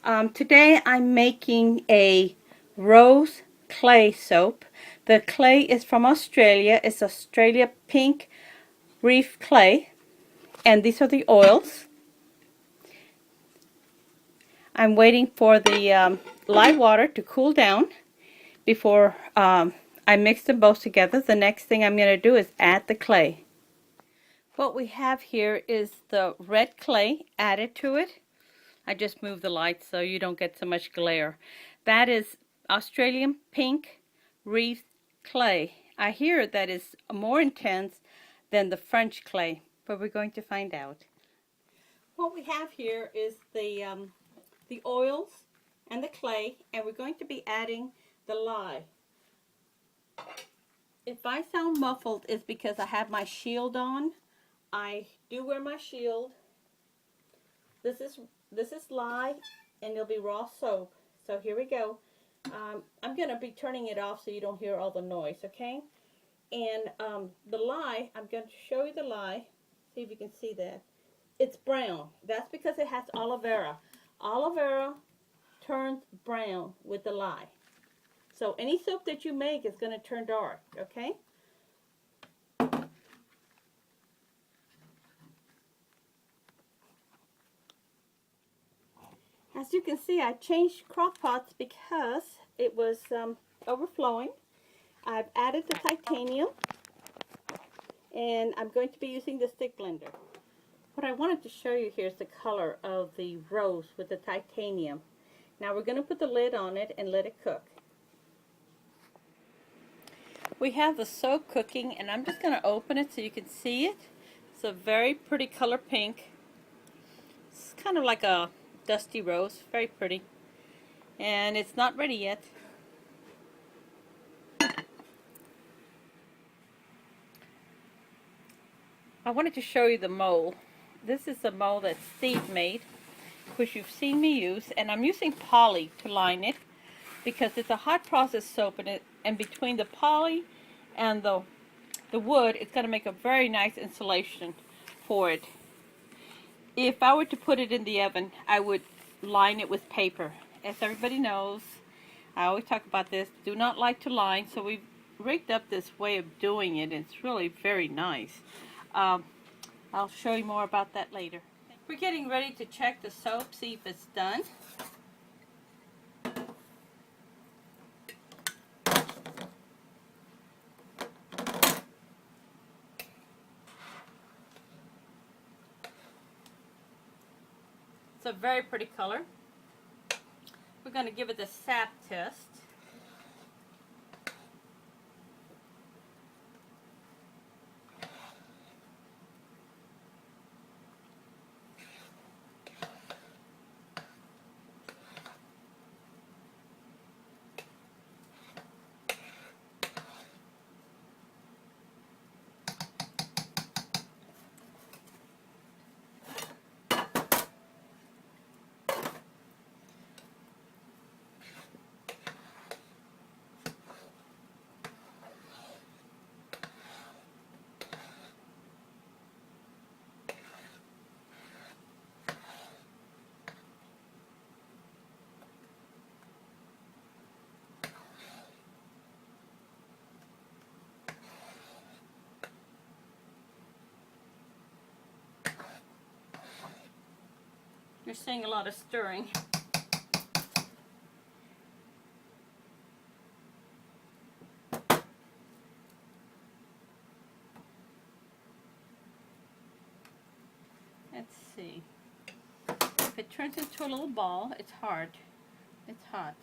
Today I'm making a rose clay soap. The clay is from Australia. It's Australia pink Reef clay. And these are the oils. I'm waiting for the live water to cool down before I mix them both together. The next thing I'm going to do is add the clay. What we have here is the red clay added to it. I just moved the light so you don't get so much glare. That is Australian pink Reef clay. I hear that is more intense than the French clay, but we're going to find out. What we have here is the oils and the clay, and we're going to be adding the lye. If I sound muffled, it's because I have my shield on. I do wear my shield. This is lye, and it'll be raw soap. So here we go. I'm going to be turning it off so you don't hear all the noise, okay? And the lye, I'm going to show you the lye. See if you can see that. It's brown. That's because it has aloe vera. Aloe vera turns brown with the lye. So any soap that you make is going to turn dark, okay? As you can see, I changed crock pots because it was overflowing. I've added the titanium, and I'm going to be using the stick blender. What I wanted to show you here is the color of the rose with the titanium. Now we're going to put the lid on it and let it cook. We have the soap cooking, and I'm just going to open it so you can see it. It's a very pretty color pink. It's kind of like a dusty rose, very pretty. And it's not ready yet. I wanted to show you the mold. This is the mold that Steve made, which you've seen me use, and I'm using poly to line it because it's a hot process soap, and between the poly and the wood, it's going to make a very nice insulation for it. If I were to put it in the oven, I would line it with paper. As everybody knows, I always talk about this, do not like to line, so we've rigged up this way of doing it, and it's really very nice. I'll show you more about that later. We're getting ready to check the soap, see if it's done. It's a very pretty color. We're going to give it the sap test. You're seeing a lot of stirring. Let's see. If it turns into a little ball, it's hard. It's hot.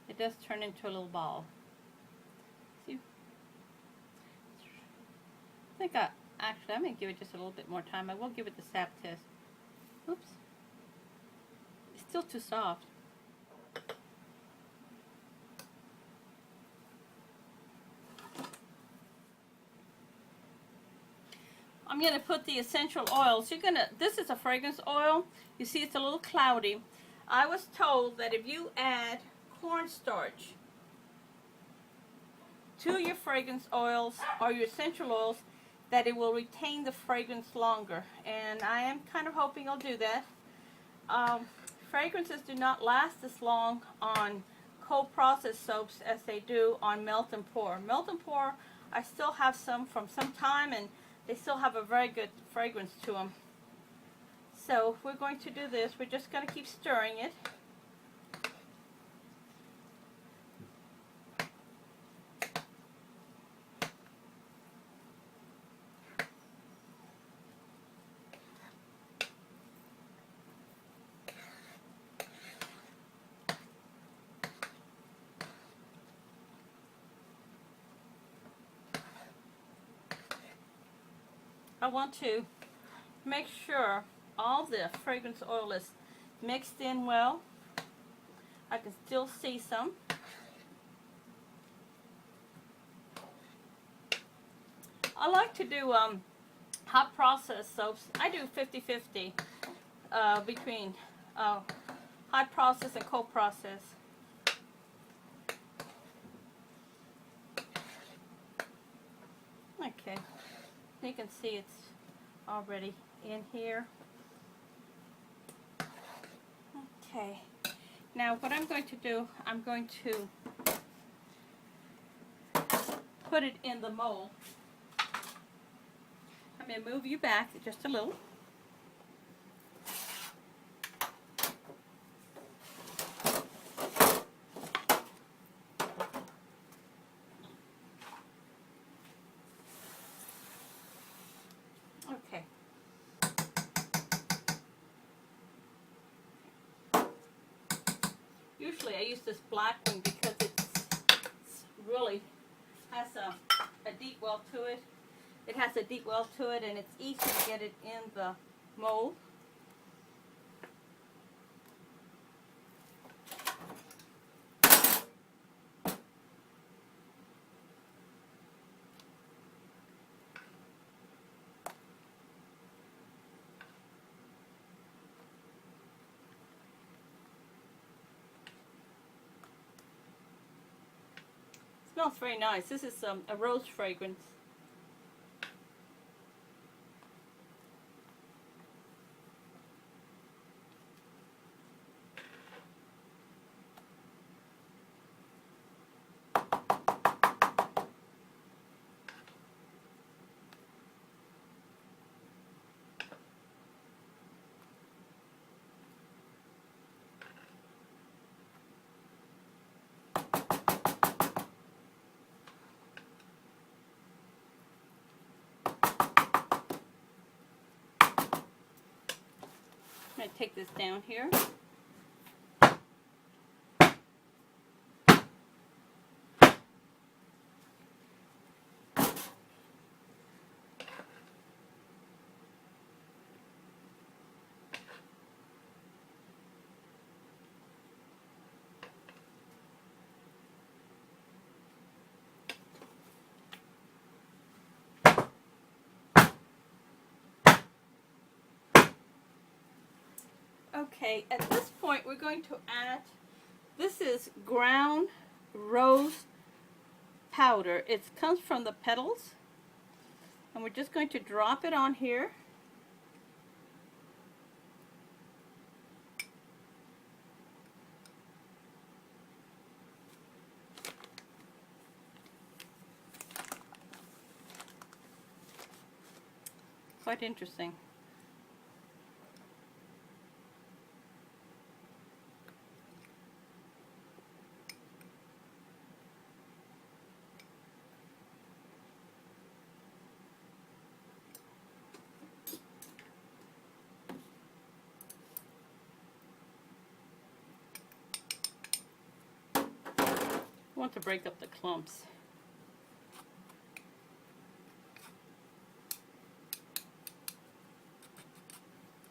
It does turn into a little ball. See? I think actually, I'm going to give it just a little bit more time. I will give it the sap test. Oops. It's still too soft. I'm going to put the essential oils. This is a fragrance oil. You see it's a little cloudy. I was told that if you add cornstarch to your fragrance oils or your essential oils, that it will retain the fragrance longer. And I am kind of hoping I'll do that. fragrances do not last as long on cold processed soaps as they do on melt and pour. Melt and pour, I still have some from some time, and they still have a very good fragrance to them. So we're going to do this. We're just going to keep stirring it. I want to make sure all the fragrance oil is mixed in well. I can still see some. I like to do hot process soaps. I do 50-50 between hot process and cold process. Okay, you can see it's already in here. Okay, now what I'm going to do, I'm going to put it in the mold. I'm going to move you back just a little. Okay. Usually I use this black one because it's really has a deep well to it. It has a deep well to it, and it's easy to get it in the mold. Smells very nice. This is a rose fragrance. I'm going to take this down here. Okay, at this point we're going to add, this is ground rose powder. It comes from the petals, and we're just going to drop it on here. Quite interesting. I want to break up the clumps.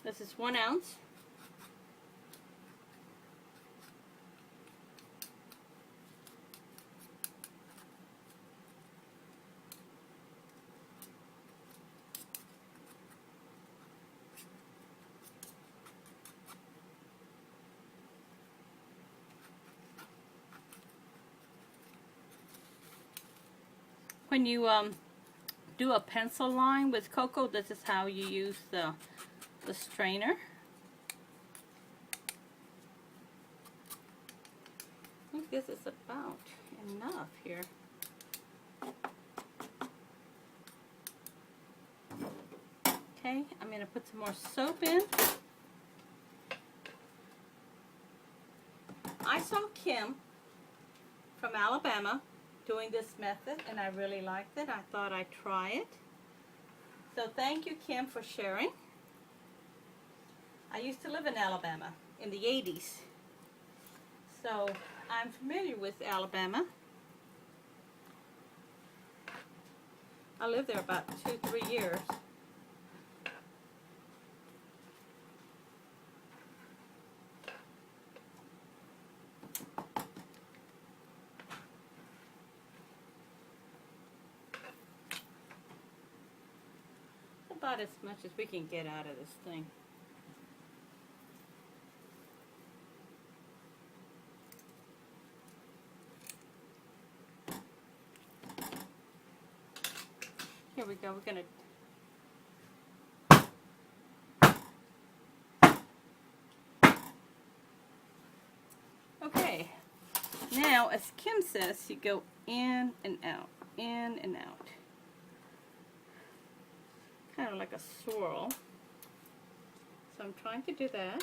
This is 1 ounce. When you do a pencil line with cocoa, this is how you use the strainer. this is about enough here. Okay, I'm going to put some more soap in. I saw Kim from Alabama doing this method, and I really liked it. I thought I'd try it. So thank you, Kim, for sharing. I used to live in Alabama in the 80s. So I'm familiar with Alabama. I lived there about 2-3 years. About as much as we can get out of this thing. Here we go. We're going to... Okay. Now, as Kim says, you go in and out, in and out. Kind of like a swirl. So I'm trying to do that.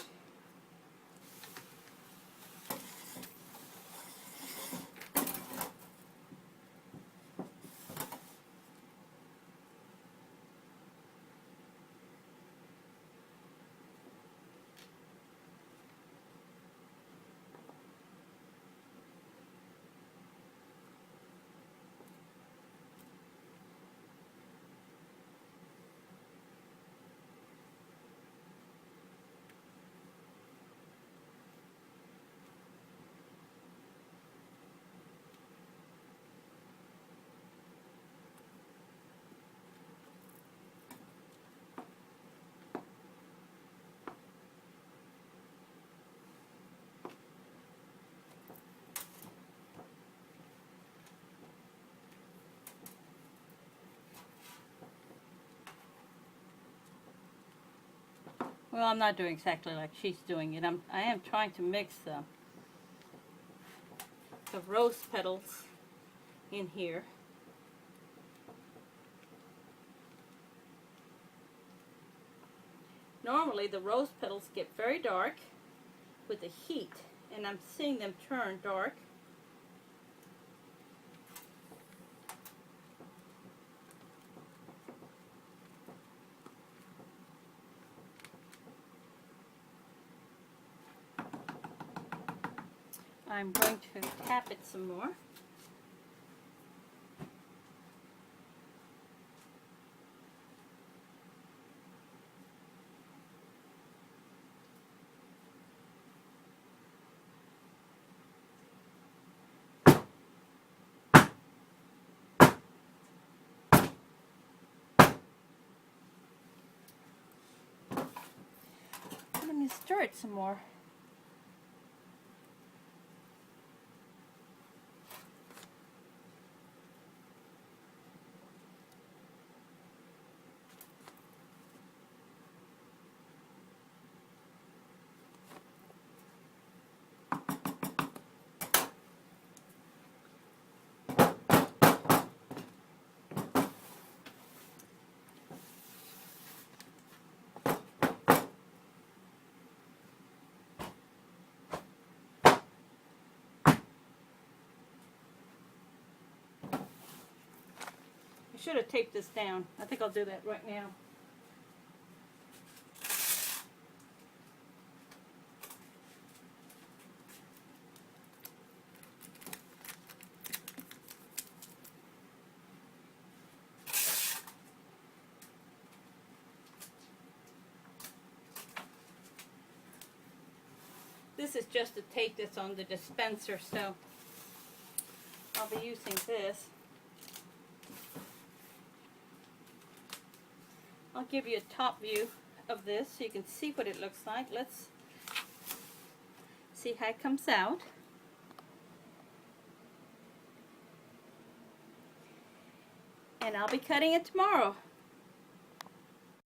Well, I'm not doing exactly like she's doing it. I am trying to mix the rose petals in here. Normally the rose petals get very dark with the heat, and I'm seeing them turn dark. I'm going to tap it some more. Let me stir it some more. I should have taped this down. I think I'll do that right now. This is just the tape that's on the dispenser, so I'll be using this. I'll give you a top view of this so you can see what it looks like. Let's see how it comes out. And I'll be cutting it tomorrow.